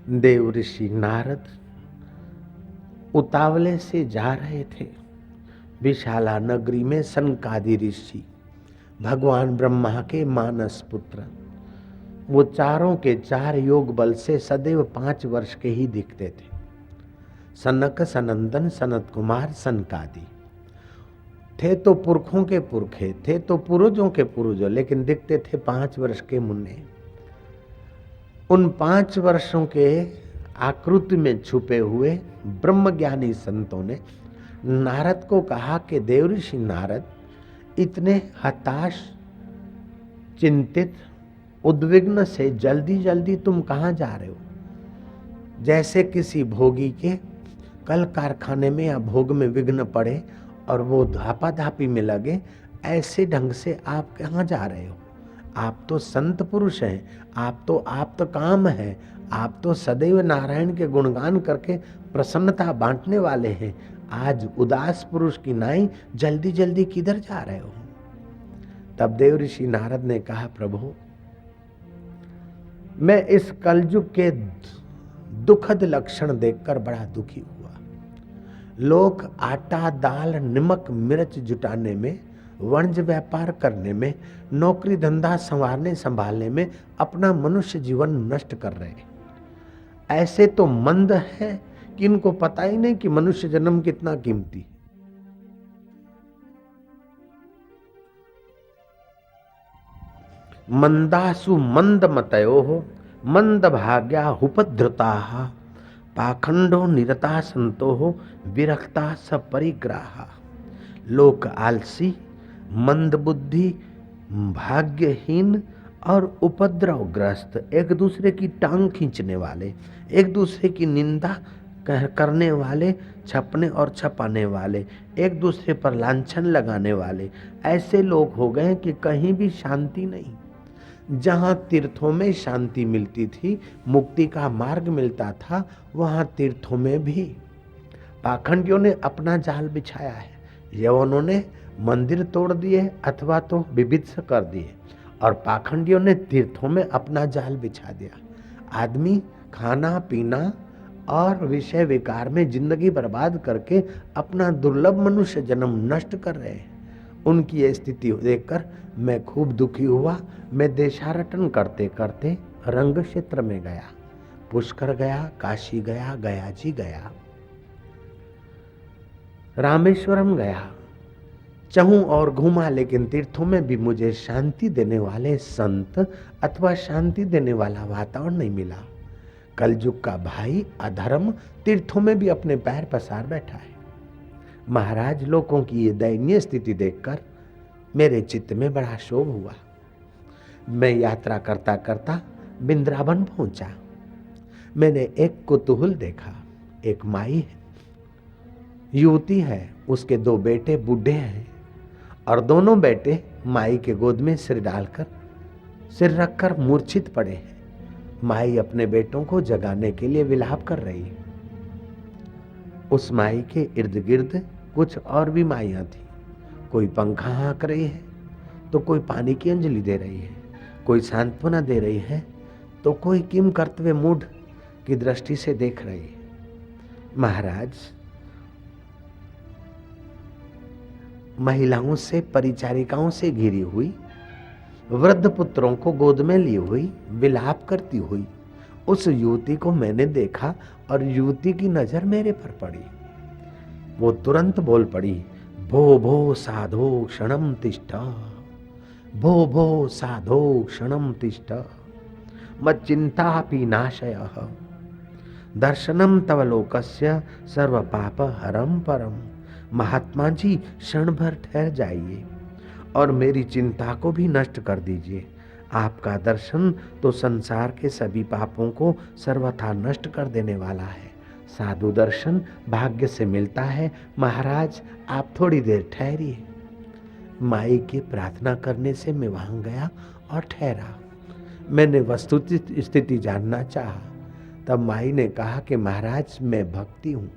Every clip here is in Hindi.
देव ऋषि नारद उतावले से जा रहे थे। विशाला नगरी में सनकादि ऋषि भगवान ब्रह्मा के मानस पुत्र, वो चारों के चार योग बल से सदैव 5 वर्ष के ही दिखते थे। सनक, सनंदन, सनत कुमार, सनकादि थे तो पुरखों के पुरखे, थे तो पूर्वजों के पूर्वजों, लेकिन दिखते थे 5 वर्ष के मुन्ने। उन 5 वर्षों के आकृति में छुपे हुए ब्रह्मज्ञानी संतों ने नारद को कहा कि देव ऋषि नारद, इतने हताश, चिंतित, उद्विग्न से जल्दी जल्दी तुम कहाँ जा रहे हो? जैसे किसी भोगी के कल कारखाने में या भोग में विघ्न पड़े और वो धापाधापी में लगे, ऐसे ढंग से आप कहाँ जा रहे हो? आप तो संत पुरुष हैं, आप तो काम है, आप तो सदैव नारायण के गुणगान करके प्रसन्नता बांटने वाले हैं। आज उदास पुरुष की नाई जल्दी जल्दी किधर जा रहे हो? तब देव ऋषि नारद ने कहा, प्रभु, मैं इस कलयुग के दुखद लक्षण देखकर बड़ा दुखी हुआ। लोग आटा, दाल, नमक, मिर्च जुटाने में, वाणिज्य व्यापार करने में, नौकरी धंधा संवारने संभालने में अपना मनुष्य जीवन नष्ट कर रहे हैं। ऐसे तो मंद है कि इनको पता ही नहीं कि मनुष्य जन्म कितना कीमती है। मंदासु मंद मतयो मंद भाग्या उपद्रुता पाखंडो निरता संतो विरक्ता सपरिग्राहा। लोक आलसी, मंद बुद्धि, भाग्यहीन और उपद्रवग्रस्त, एक दूसरे की टांग खींचने वाले, एक दूसरे की निंदा करने वाले, छपने और छपाने वाले, एक दूसरे पर लांछन लगाने वाले, ऐसे लोग हो गए कि कहीं भी शांति नहीं। जहाँ तीर्थों में शांति मिलती थी, मुक्ति का मार्ग मिलता था, वहाँ तीर्थों में भी पाखंडियों ने अपना जाल बिछाया है। यवनों ने मंदिर तोड़ दिए अथवा तो विभित्स कर दिए, और पाखंडियों ने तीर्थों में अपना जाल बिछा दिया। आदमी खाना पीना और विषय विकार में जिंदगी बर्बाद करके अपना दुर्लभ मनुष्य जन्म नष्ट कर रहे हैं। उनकी ये स्थिति देखकर मैं खूब दुखी हुआ। मैं देशाटन करते करते रंग क्षेत्र में गया, पुष्कर गया, काशी गया, गयाजी गया, रामेश्वरम गया, चहूं और घूमा, लेकिन तीर्थों में भी मुझे शांति देने वाले संत अथवा शांति देने वाला वातावरण नहीं मिला। कलयुग का भाई अधर्म तीर्थों में भी अपने पैर पसार बैठा है। महाराज, लोगों की ये दयनीय स्थिति देखकर मेरे चित्त में बड़ा क्षोभ हुआ। मैं यात्रा करता करता वृंदावन पहुंचा। मैंने एक कुतूहल देखा। एक माई है, युवती है, उसके 2 बेटे बूढ़े हैं और दोनों बेटे माई के गोद में सिर डालकर, सिर रखकर मूर्छित पड़े हैं। माई अपने बेटों को जगाने के लिए विलाप कर रही है। उस माई के इर्द गिर्द कुछ और भी माइयां थी। कोई पंखा हाँक रही है तो कोई पानी की अंजलि दे रही है, कोई सांत्वना दे रही है तो कोई किम कर्तव्य मूढ़ की दृष्टि से देख रही है। महाराज, महिलाओं से, परिचारिकाओं से घिरी हुई, वृद्ध पुत्रों को गोद में ली हुई, विलाप करती हुई उस युवती को मैंने देखा और युवती की नजर मेरे पर पड़ी। वो तुरंत बोल पड़ी, भो भो साधो क्षणम तिष्ठ, भो भो साधो क्षणम तिष्ठ, मच्चिंतापि नाशयः, दर्शनम तव लोकस्य सर्व पाप हरम परम। महात्मा जी, क्षण भर ठहर जाइए और मेरी चिंता को भी नष्ट कर दीजिए। आपका दर्शन तो संसार के सभी पापों को सर्वथा नष्ट कर देने वाला है। साधु दर्शन भाग्य से मिलता है। महाराज, आप थोड़ी देर ठहरिए। माई की प्रार्थना करने से मैं वहां गया और ठहरा। मैंने वस्तुस्थिति स्थिति जानना चाहा। तब माई ने कहा कि महाराज, मैं भक्ति हूँ।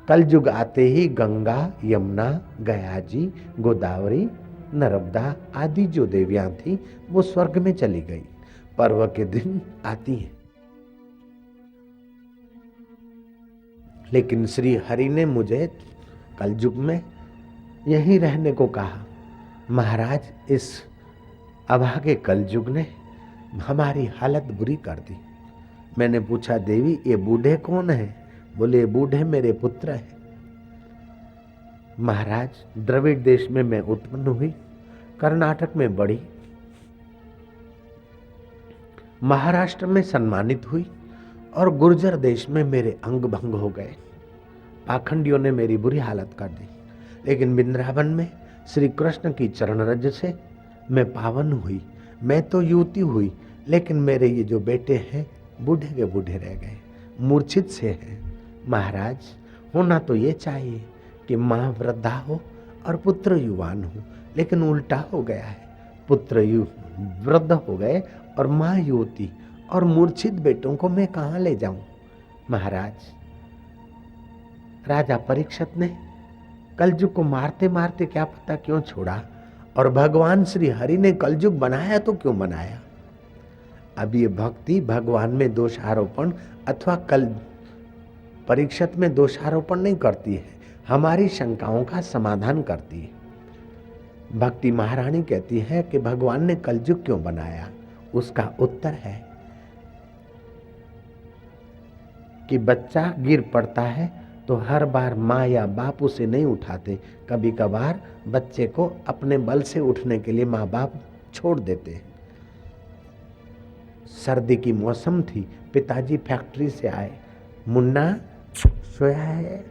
कलयुग आते ही गंगा, यमुना, गयाजी, गोदावरी, नर्मदा आदि जो देवियां थी वो स्वर्ग में चली गई। पर्व के दिन आती हैं। लेकिन श्री हरि ने मुझे कलयुग में यहीं रहने को कहा। महाराज, इस अभागे कलयुग ने हमारी हालत बुरी कर दी। मैंने पूछा, देवी ये बूढ़े कौन है? बोले, ये बूढ़े मेरे पुत्र हैं। महाराज, द्रविड़ देश में मैं उत्पन्न हुई, कर्नाटक में बढ़ी, महाराष्ट्र में सम्मानित हुई और गुर्जर देश में मेरे अंग भंग हो गए। पाखंडियों ने मेरी बुरी हालत कर दी। लेकिन वृंदावन में श्री कृष्ण की चरण रज से मैं पावन हुई। मैं तो युवती हुई, लेकिन मेरे ये जो बेटे हैं बूढ़े के बूढ़े रह गए, मूर्छित से हैं। महाराज, होना तो ये चाहिए कि माँ वृद्धा हो और पुत्र युवान हो, लेकिन उल्टा हो गया है। पुत्र वृद्ध हो गए और माँ युवती, और मूर्छित बेटों को मैं कहाँ ले जाऊं? महाराज, राजा परीक्षित ने कलयुग को मारते मारते क्या पता क्यों छोड़ा, और भगवान श्री हरि ने कलयुग बनाया तो क्यों बनाया? अब ये भक्ति भगवान में दोषारोपण अथवा परीक्षित में दोषारोपण नहीं करती है, हमारी शंकाओं का समाधान करती है। भक्ति महारानी कहती है कि भगवान ने कलयुग क्यों बनाया? उसका उत्तर है कि बच्चा गिर पड़ता है तो हर बार माँ या बाप उसे नहीं उठाते, कभी कभार बच्चे को अपने बल से उठने के लिए माँ बाप छोड़ देते हैं। सर्दी की मौसम थी, पिताजी फैक्ट्री से आए, मुन्ना सोया है,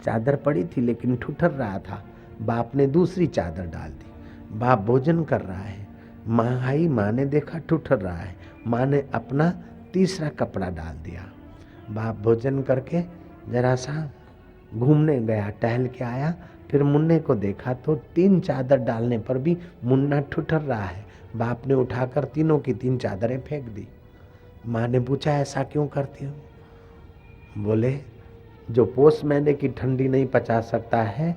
चादर पड़ी थी लेकिन ठुठर रहा था। बाप ने दूसरी चादर डाल दी। बाप भोजन कर रहा है, माँ आई, माँ ने देखा ठुठर रहा है, माँ ने अपना तीसरा कपड़ा डाल दिया। बाप भोजन करके जरा सा घूमने गया, टहल के आया, फिर मुन्ने को देखा तो 3 चादर डालने पर भी मुन्ना ठुठर रहा है। बाप ने उठाकर तीनों की 3 चादरें फेंक दी। माँ ने पूछा, ऐसा क्यों करती हो? बोले, जो पोष महीने की ठंडी नहीं पचा सकता है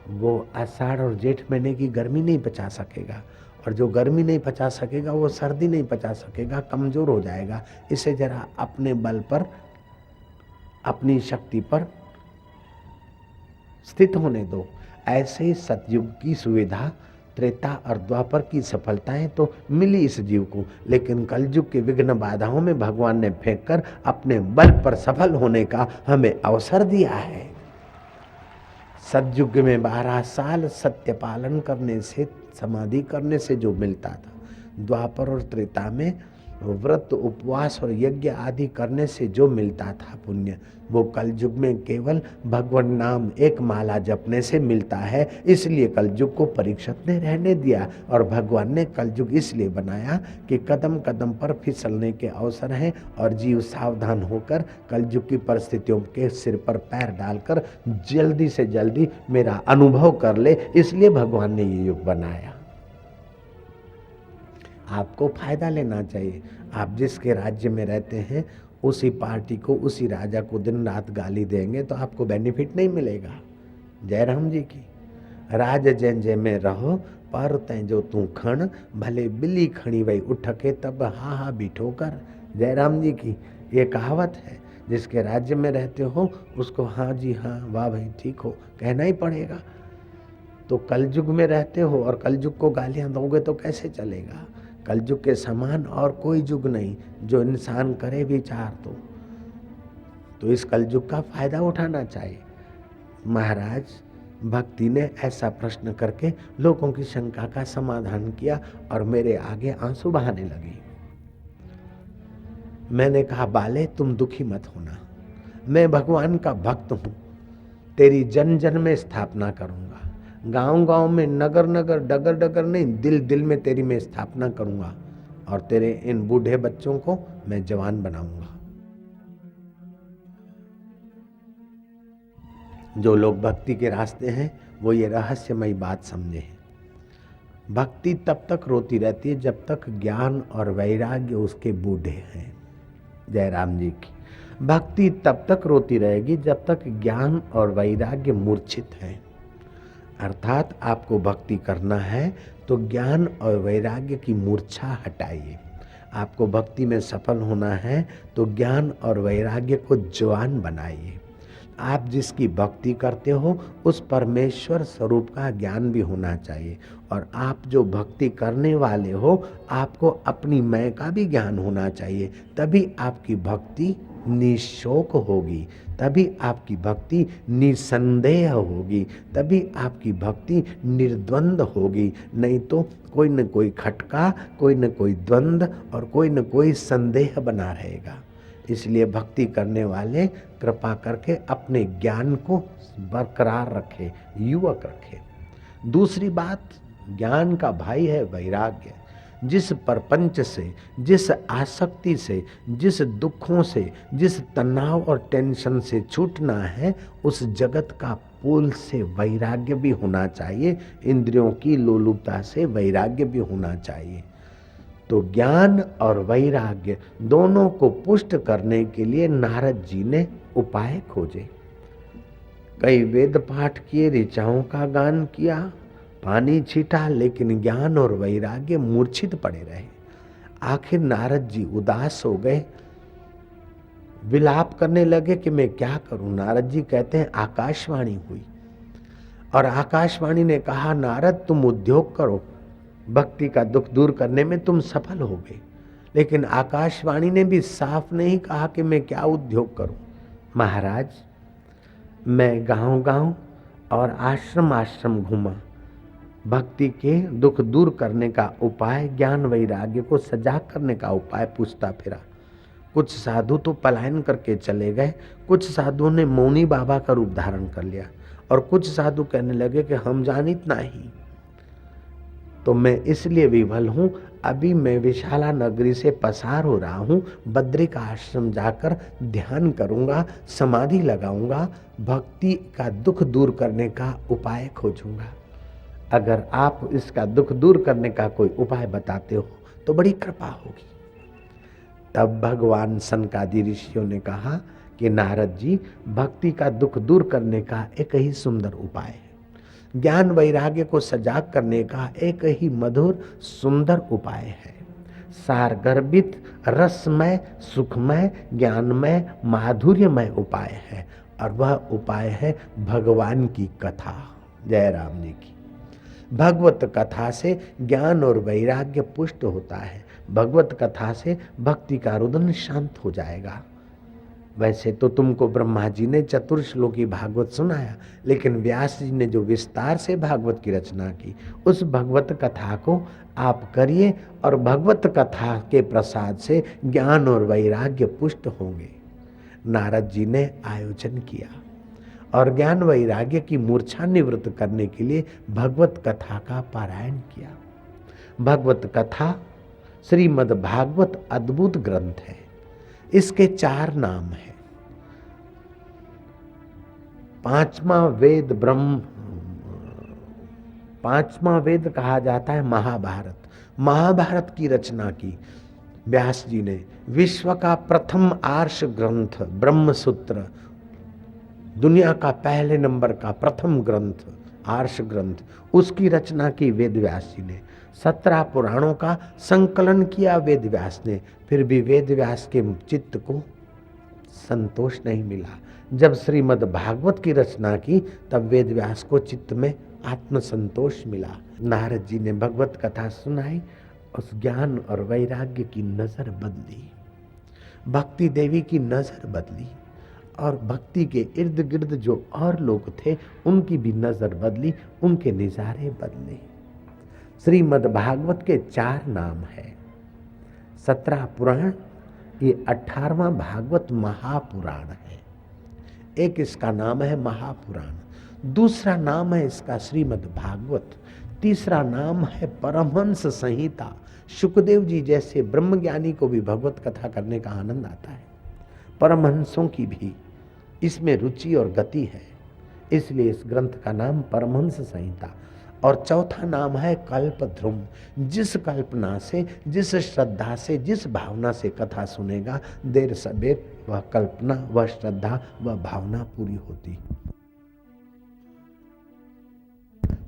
वो आषाढ़ और जेठ महीने की गर्मी नहीं पचा सकेगा, और जो गर्मी नहीं पचा सकेगा वो सर्दी नहीं पचा सकेगा, कमजोर हो जाएगा। इसे जरा अपने बल पर, अपनी शक्ति पर स्थित होने दो। ऐसे ही सतयुग की सुविधा, त्रेता और द्वापर की सफलताएं तो मिली इस जीव को, लेकिन कलयुग के विघ्न बाधाओं में भगवान ने फेंककर अपने बल पर सफल होने का हमें अवसर दिया है। सतयुग में 12 साल सत्य पालन करने से, समाधि करने से जो मिलता था, द्वापर और त्रेता में व्रत, उपवास और यज्ञ आदि करने से जो मिलता था पुण्य, वो कलयुग में केवल भगवान नाम एक माला जपने से मिलता है। इसलिए कलयुग को परीक्षित ने रहने दिया, और भगवान ने कलयुग इसलिए बनाया कि कदम कदम पर फिसलने के अवसर हैं, और जीव सावधान होकर कलयुग की परिस्थितियों के सिर पर पैर डालकर जल्दी से जल्दी मेरा अनुभव कर ले। इसलिए भगवान ने ये युग बनाया। आपको फायदा लेना चाहिए। आप जिसके राज्य में रहते हैं उसी पार्टी को, उसी राजा को दिन रात गाली देंगे तो आपको बेनिफिट नहीं मिलेगा। जयराम जी की राज जैन जय में रहो, पर तैं जो तू खण, भले बिल्ली खणी वही उठ के तब हा हा बीठो कर। जयराम जी की ये कहावत है, जिसके राज्य में रहते हो उसको हाँ जी हाँ, वाह भाई ठीक हो कहना ही पड़ेगा। तो कलयुग में रहते हो और कलयुग को गालियां दोगे तो कैसे चलेगा? कलयुग के समान और कोई युग नहीं जो इंसान करे विचार तो इस कलयुग का फायदा उठाना चाहिए। महाराज, भक्ति ने ऐसा प्रश्न करके लोगों की शंका का समाधान किया और मेरे आगे आंसू बहाने लगी। मैंने कहा, बाले तुम दुखी मत होना, मैं भगवान का भक्त हूं, तेरी जन जन में स्थापना करूंगा, गांव गांव में, नगर नगर, डगर डगर नहीं, दिल दिल में तेरी मैं स्थापना करूंगा, और तेरे इन बूढ़े बच्चों को मैं जवान बनाऊंगा। जो लोग भक्ति के रास्ते हैं वो ये रहस्यमयी बात समझे हैं। भक्ति तब तक रोती रहती है जब तक ज्ञान और वैराग्य उसके बूढ़े हैं। जयराम जी की भक्ति तब तक रोती रहेगी जब तक ज्ञान और वैराग्य मूर्छित है। अर्थात आपको भक्ति करना है तो ज्ञान और वैराग्य की मूर्छा हटाइए। आपको भक्ति में सफल होना है तो ज्ञान और वैराग्य को जवान बनाइए। आप जिसकी भक्ति करते हो उस परमेश्वर स्वरूप का ज्ञान भी होना चाहिए, और आप जो भक्ति करने वाले हो आपको अपनी मैं का भी ज्ञान होना चाहिए। तभी आपकी भक्ति निशोक होगी, तभी आपकी भक्ति निसंदेह होगी, तभी आपकी भक्ति निर्द्वंद होगी। नहीं तो कोई न कोई खटका, कोई न कोई द्वंद और कोई न कोई संदेह बना रहेगा। इसलिए भक्ति करने वाले कृपा करके अपने ज्ञान को बरकरार रखे, युवक रखे। दूसरी बात, ज्ञान का भाई है वैराग्य। जिस परपंच से, जिस आसक्ति से, जिस दुखों से, जिस तनाव और टेंशन से छूटना है, उस जगत का पुल से वैराग्य भी होना चाहिए, इंद्रियों की लोलुपता से वैराग्य भी होना चाहिए। तो ज्ञान और वैराग्य दोनों को पुष्ट करने के लिए नारद जी ने उपाय खोजे। कई वेद पाठ किए, ऋचाओं का गान किया, पानी छीटा, लेकिन ज्ञान और वैराग्य मूर्छित पड़े रहे। आखिर नारद जी उदास हो गए, विलाप करने लगे कि मैं क्या करूं। नारद जी कहते हैं आकाशवाणी हुई और आकाशवाणी ने कहा नारद तुम उद्योग करो, भक्ति का दुख दूर करने में तुम सफल हो गए। लेकिन आकाशवाणी ने भी साफ नहीं कहा कि मैं क्या उद्योग करूं। महाराज, मैं गांव-गांव और आश्रम आश्रम घूमा, भक्ति के दुख दूर करने का उपाय, ज्ञान वैराग्य को सजाग करने का उपाय पूछता फिरा। कुछ साधु तो पलायन करके चले गए, कुछ साधुओं ने मौनी बाबा का रूप धारण कर लिया और कुछ साधु कहने लगे कि हम जानित नहीं। तो मैं इसलिए विवल हूँ, अभी मैं विशाला नगरी से पसार हो रहा हूँ, बद्री का आश्रम जाकर ध्यान करूँगा, समाधि लगाऊंगा, भक्ति का दुख दूर करने का उपाय खोजूंगा। अगर आप इसका दुख दूर करने का कोई उपाय बताते हो तो बड़ी कृपा होगी। तब भगवान सनकादि ऋषियों ने कहा कि नारद जी, भक्ति का दुख दूर करने का एक ही सुंदर उपाय है, ज्ञान वैराग्य को सजाग करने का एक ही मधुर सुंदर उपाय है। सार गर्भित रसमय सुखमय ज्ञानमय माधुर्यमय उपाय है, और वह उपाय है भगवान की कथा। जय राम जी की। भगवत कथा से ज्ञान और वैराग्य पुष्ट होता है, भगवत कथा से भक्ति का रुदन शांत हो जाएगा। वैसे तो तुमको ब्रह्मा जी ने चतुर्श्लोकी भागवत सुनाया, लेकिन व्यास जी ने जो विस्तार से भागवत की रचना की, उस भगवत कथा को आप करिए और भगवत कथा के प्रसाद से ज्ञान और वैराग्य पुष्ट होंगे। नारद जी ने आयोजन किया और ज्ञान वैराग्य की मूर्छा निवृत्त करने के लिए भगवत कथा का पारायण किया। भगवत कथा श्रीमद् भागवत अद्भुत ग्रंथ है। इसके 4 नाम हैं। 5वां वेद कहा जाता है महाभारत। महाभारत की रचना की व्यास जी ने। विश्व का प्रथम आर्ष ग्रंथ ब्रह्मसूत्र, दुनिया का पहले नंबर का प्रथम ग्रंथ आर्ष ग्रंथ, उसकी रचना की वेद व्यास जी ने। 17 पुराणों का संकलन किया वेद व्यास ने। फिर भी वेद व्यास के चित्त को संतोष नहीं मिला। जब श्रीमद् भागवत की रचना की तब वेद व्यास को चित्त में आत्मसंतोष मिला। नारद जी ने भगवत कथा सुनाई, उस ज्ञान और वैराग्य की नजर बदली, भक्ति देवी की नजर बदली, और भक्ति के इर्द गिर्द जो और लोग थे उनकी भी नजर बदली, उनके नजारे बदले। श्रीमद् भागवत के 4 नाम है। 17 पुराण, ये 18वां भागवत महापुराण है। एक इसका नाम है महापुराण, दूसरा नाम है इसका श्रीमद् भागवत, तीसरा नाम है परमहंस संहिता। शुकदेव जी जैसे ब्रह्मज्ञानी को भी भगवत कथा करने का आनंद आता है, परमहंसों की भी इसमें रुचि और गति है, इसलिए इस ग्रंथ का नाम परमहंस संहिता। और चौथा नाम है कल्पद्रुम। जिस कल्पना से, जिस श्रद्धा से, जिस भावना से कथा सुनेगा, देर सबेर वह कल्पना, वह श्रद्धा, वह भावना पूरी होती।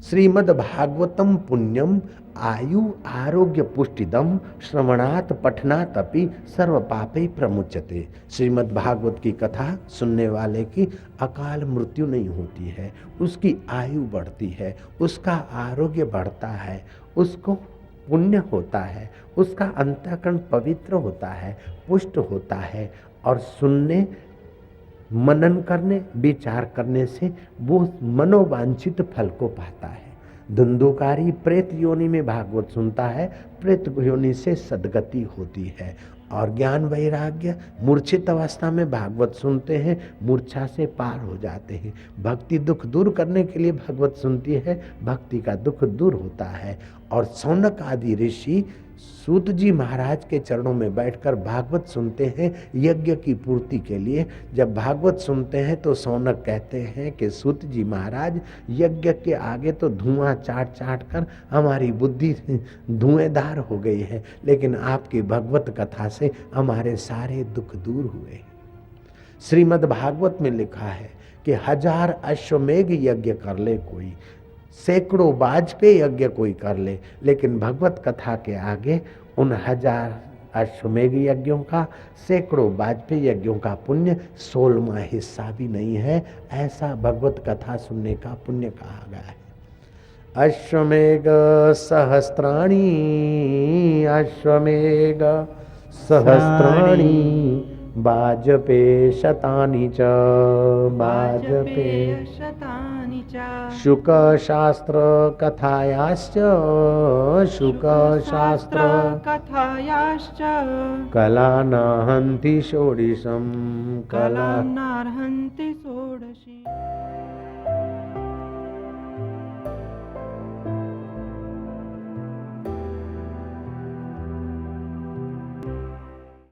श्रीमद् भागवतम पुण्यम आयु आरोग्य पुष्टिदम श्रवणात् पठनात् अपि सर्व पापे प्रमुच्यते। श्रीमद् भागवत की कथा सुनने वाले की अकाल मृत्यु नहीं होती है, उसकी आयु बढ़ती है, उसका आरोग्य बढ़ता है, उसको पुण्य होता है, उसका अंतःकरण पवित्र होता है, पुष्ट होता है और सुनने मनन करने विचार करने से वो मनोवांछित फल को पाता है। धुंधुकारी प्रेत योनि में भागवत सुनता है, प्रेत योनि से सद्गति होती है। और ज्ञान वैराग्य मूर्छित अवस्था में भागवत सुनते हैं, मूर्छा से पार हो जाते हैं। भक्ति दुख दूर करने के लिए भागवत सुनती है, भक्ति का दुख दूर होता है। और सौनक आदि ऋषि सूत जी महाराज के चरणों में बैठकर भागवत सुनते हैं यज्ञ की पूर्ति के लिए। जब भागवत सुनते हैं तो सौनक कहते हैं कि सूत जी महाराज, यज्ञ के आगे तो धुआं चाट चाट कर हमारी बुद्धि धुएंधार हो गई है, लेकिन आपकी भगवत कथा से हमारे सारे दुख दूर हुए। श्रीमद् भागवत में लिखा है कि 1000 अश्वमेघ यज्ञ कर ले कोई, सैकड़ों वाजपेयी यज्ञ कोई कर ले, लेकिन भगवत कथा के आगे उन 1000 अश्वमेघ यज्ञों का, सैकड़ों वाजपेयी यज्ञों का पुण्य 16वां हिस्सा भी नहीं है। ऐसा भगवत कथा सुनने का पुण्य कहा गया है। अश्वमेघ सहस्त्राणि, अश्वमेघ सहस्त्राणि, वाजपेय शतानि च, वाजपेय शतानि च, शुक शास्त्र कथायाश्च, शुक शास्त्र कथायाश्च, कला न हन्ति षोडशम्, कला नार्हन्ति षोडशी।